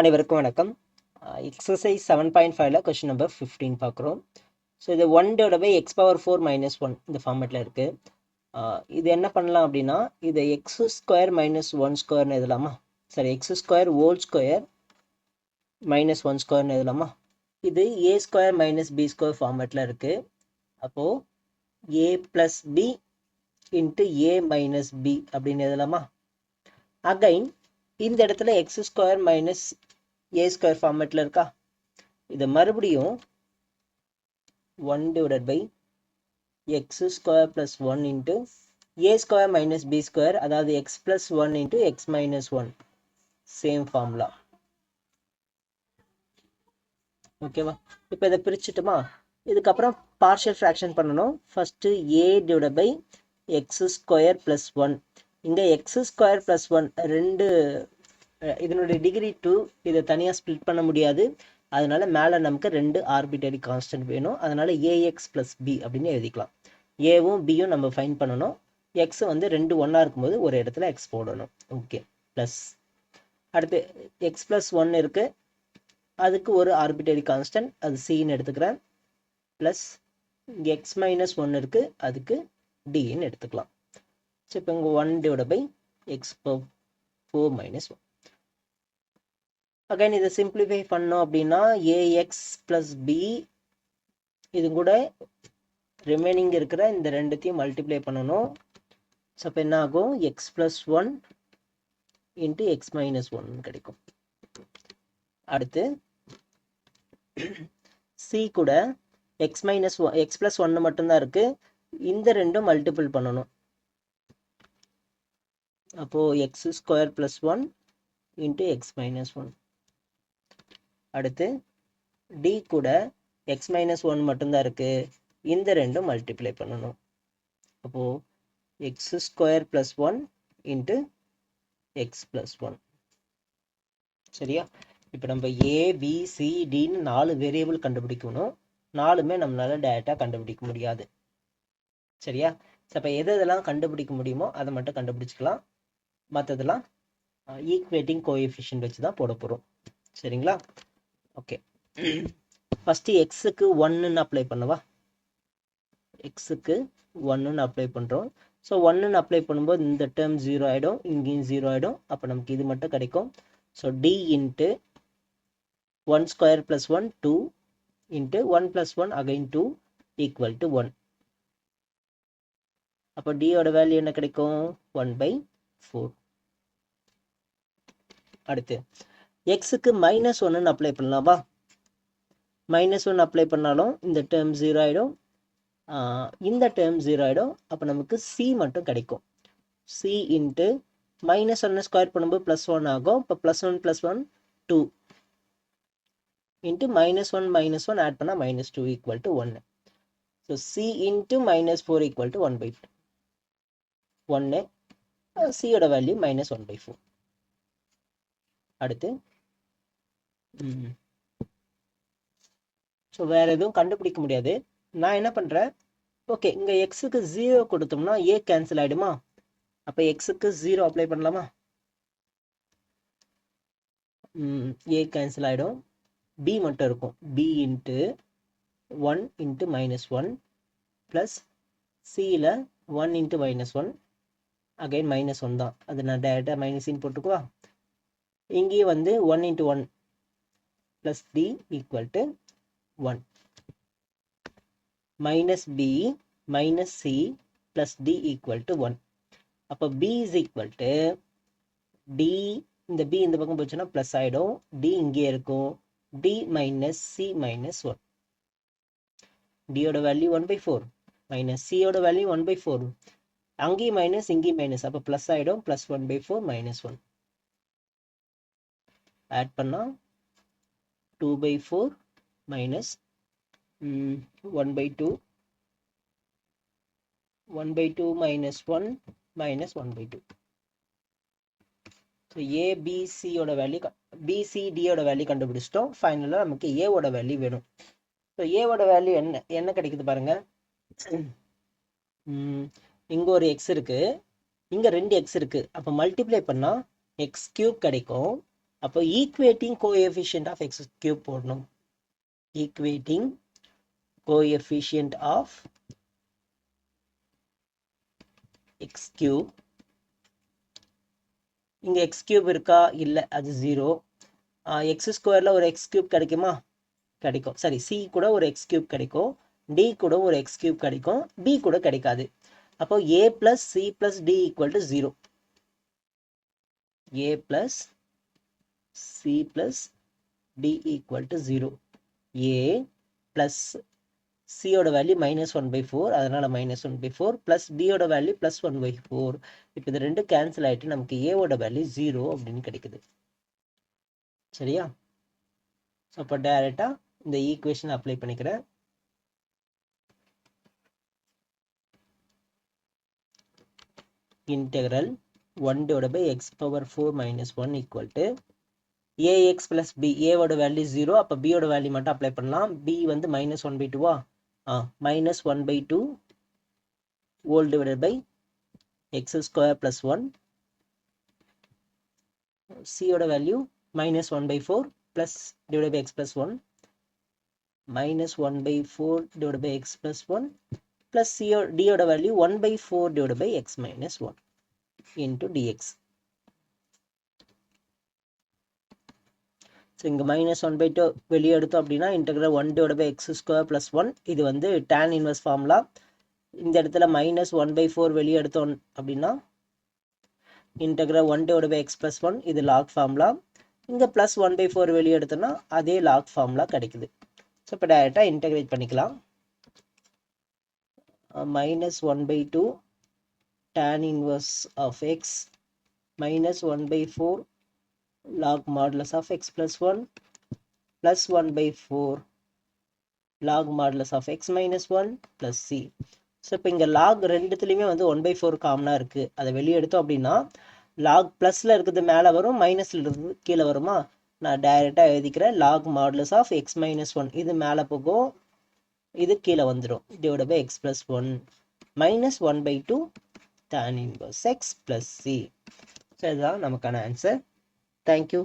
அனைவருக்கும் வணக்கம். Exercise 7.5ல question number 15 பார்க்குறோம். ஸோ இது 1/(x⁴ - 1) இந்த ஃபார்மேட்டில் இருக்குது. இது என்ன பண்ணலாம் அப்படின்னா, இதை x² - 1² எழுதலாமா? சரி, x² (1² எழுதலாமா? இது a² - b² ஃபார்மேட்டில் இருக்குது. அப்போது a + b × a - b அப்படின்னு எழுதலாமா? அகைன் இந்த இடத்துல x² - a² ஃபார்மேட்டில் இருக்கா? இதை மறுபடியும் 1/(x² + 1) × a² - b², அதாவது x + 1 × x - 1, சேம் ஃபார்முலா. ஓகேவா? இப்போ இதை பிரிச்சுட்டுமா, இதுக்கப்புறம் பார்ஷியல் ஃப்ராக்ஷன் பண்ணணும். First a/(x² + 1). இங்கே x² + 1 ரெண்டு, இதனுடைய டிகிரி 2, இதை தனியாக ஸ்ப்ளிட் பண்ண முடியாது. அதனால மேலே நமக்கு 2 ஆர்பிட்டரி கான்ஸ்டன்ட் வேணும். அதனால ax + b அப்படின்னு எழுதிக்கலாம். ஏவும் பியும் நம்ம ஃபைண்ட் பண்ணணும். எக்ஸ் வந்து 2 ஒன்றா இருக்கும்போது ஒரு இடத்துல எக்ஸ் போடணும். ஓகே, ப்ளஸ் அடுத்து x + 1 இருக்குது, அதுக்கு ஒரு ஆர்பிட்டரி கான்ஸ்டன்ட், அது சின்னு எடுத்துக்கிறேன். ப்ளஸ் இங்கே x - 1 இருக்குது, அதுக்கு டின்னு எடுத்துக்கலாம். ஸோ இப்போ இங்கே 1/(x⁴ - 1). அகைன் இதை சிம்பிளிஃபை பண்ணோம் அப்படின்னா ax + b, இது கூட ரிமைனிங் இருக்கிற இந்த ரெண்டுத்தையும் மல்டிப்ளை பண்ணணும். ஸோ அப்போ என்ன ஆகும்? x + 1 × x - 1 கிடைக்கும். அடுத்து c கூட x + 1 மட்டும்தான் இருக்கு, இந்த ரெண்டும் மல்டிபிள் பண்ணணும். அப்போ x² + 1 × x - 1. அடுத்து d கூட x - 1 மட்டும்தான் இருக்கு, இந்த ரெண்டும் மல்டிப்ளை பண்ணணும். அப்போ x² + 1 × x + 1. சரியா? இப்போ நம்ம a b c dன்னு 4 வேரியபிள் கண்டுபிடிக்கணும். 4மே நம்மளால டைரெக்டாக கண்டுபிடிக்க முடியாது. சரியா? அப்போ எதெல்லாம் கண்டுபிடிக்க முடியுமோ அதை மட்டும் கண்டுபிடிச்சிக்கலாம். மற்றதெல்லாம் ஈக்குவேட்டிங் கோஎஃபிஷியன்ட் வச்சு தான் போட போகிறோம். சரிங்களா? ஓகே, ஃபஸ்ட்டு எக்ஸுக்கு 1ன்னு அப்ளை பண்ணவா? எக்ஸுக்கு 1ன்னு அப்ளை பண்ணுறோம். ஸோ 1ன்னு அப்ளை பண்ணும்போது இந்த டேர்ம் 0 ஆகிடும், இங்கேயும் 0 ஆகிடும். அப்போ நமக்கு இது மட்டும் கிடைக்கும். So d × 1² + 1 2 × 1 + 1 again 2 = 1. அப்போ d யோட வேல்யூ என்ன கிடைக்கும்? 1/4. அடுத்து எக்ஸுக்கு -1ன்னு அப்ளை பண்ணலாமா? -1 அப்ளை பண்ணாலும் இந்த டேர்ம் 0 ஆகிடும், இந்த டேர்ம் 0 ஆகிடும். அப்போ நமக்கு c மட்டும் கிடைக்கும். c × -1 ஸ்கொயர் பண்ணும்போது +1 ஆகும். இப்போ +1 + 1 2 × -1 - 1 ஆட் பண்ணால் -2 = 1. So c × -4 = 1/4. 1, c யோட வேல்யூ -1/4. அடுத்து ஸோ வேறு எதுவும் கண்டுபிடிக்க முடியாது. நான் என்ன பண்ணுறேன், ஓகே இங்கே எக்ஸுக்கு 0 கொடுத்தோம்னா a கேன்சல் ஆகிடுமா? அப்போ எக்ஸுக்கு 0 அப்ளை பண்ணலாமா? a கேன்சல் ஆகிடும், b மட்டும் இருக்கும். b × 1 × -1 ப்ளஸ் சியில் 1 × -1, அகைன் -1 தான், அது நான் டேரெக்டாக மைனஸின்னு போட்டுக்குவா. இங்கேயும் வந்து 1 × 1 plus d = 1. -b - c plus d = 1. அப்போ b = d, இந்த b இந்த பக்கம் போச்சுன்னா ப்ளஸ் ஆகிடும், d இங்கே இருக்கும், d - c - 1. d யோட வேல்யூ 1/4 - c யோட வேல்யூ 1/4. அங்கேயும் மைனஸ், இங்கேயும் மைனஸ், அப்போ ப்ளஸ் ஆகிடும், +1/4 - 1. ஆட் பண்ணால் 2/4 - 1/2, 1/2 - 1 -1/2. ஸோ ஏபிசியோட வேல்யூ, பிசிடியோட வேல்யூ கண்டுபிடிச்சிட்டோம். ஃபைனலாக நமக்கு ஏவோட வேல்யூ வேணும். ஸோ ஏவோட வேல்யூ என்ன கிடைக்குது பாருங்க. இங்கே ஒரு எக்ஸ் இருக்குது, இங்கே 2 எக்ஸ் இருக்குது. அப்போ மல்டிப்ளை பண்ணால் x³ கிடைக்கும். அப்போ equating coefficient of X cube போடணும். Equating coefficient of X cube. இங்கே எக்ஸ் கியூப் இருக்கா? இல்லை, அது 0. எக்ஸ் ஸ்கொயரில் ஒரு எக்ஸ் கியூப் கிடைக்குமா? கிடைக்கும். சரி, சி கூட ஒரு எக்ஸ் கியூப் கிடைக்கும், டி கூட ஒரு எக்ஸ் கியூப் கிடைக்கும், பி கூட கிடைக்காது. அப்போ A plus C plus D equal to 0. A plus C plus D equal to 0. A plus சியோட வேல்யூ -1/4, அதனால -1/4 பிளஸ் டியோட வேல்யூ +1/4. இப்போ இது ரெண்டு கேன்சல் ஆகிட்டு நமக்கு ஏவோட வேல்யூ 0 அப்படின்னு கிடைக்குது. சரியா? அப்போ டைரெக்டாக இந்த ஈக்குவேஷன் அப்ளை பண்ணிக்கிறேன். Integral 1/x⁴ - 1 equal to ax + b. ஏவோட வேல்யூ 0, அப்போ பியோட வேல்யூ மட்டும் அப்ளை பண்ணலாம். b வந்து -1/2வா? -1/2 whole divided by x² + 1. c ஓட value -1/4 plus divided by x plus 1, -1/4 divided by x plus 1 plus d ஓட value 1/4 divided by x minus 1 into dx. So இங்கே -1/2 வெளியே எடுத்தோம் அப்படின்னா இன்டெக்ரல் 1/x² + 1. இது வந்து tan இன்வெர்ஸ் ஃபார்முலா. இந்த இடத்துல -1/4 வெளியே எடுத்தோம் அப்படின்னா இன்டெக்ரல் 1/x + 1. இது log ஃபார்முலா. இங்கே +1/4 வெளியே எடுத்தோம்னா அதே log ஃபார்முலா கிடைக்குது. ஸோ இப்போ டைரெக்டாக இன்டெகிரேட் பண்ணிக்கலாம். -1/2 tan inverse of x -1/4 log modulus of x plus 1 plus 1/4 log modulus of x minus 1 plus c. So இப்போ இங்கே லாக் ரெண்டுத்துலேயுமே வந்து 1/4 காமனாக இருக்குது. அதை வெளியே எடுத்தோம் அப்படின்னா லாக் ப்ளஸில் இருக்கிறது மேலே வரும், மைனஸில் இருக்கிறது கீழே வருமா? நான் டைரெக்டாக எழுதிக்கிறேன். Log modulus of x minus 1 இது மேலே போகும், இது கீழே வந்துடும். Divide by x plus 1 -1/2 tan inverse x plus c. So இதுதான் நமக்கான ஆன்சர். தேங்க்யூ.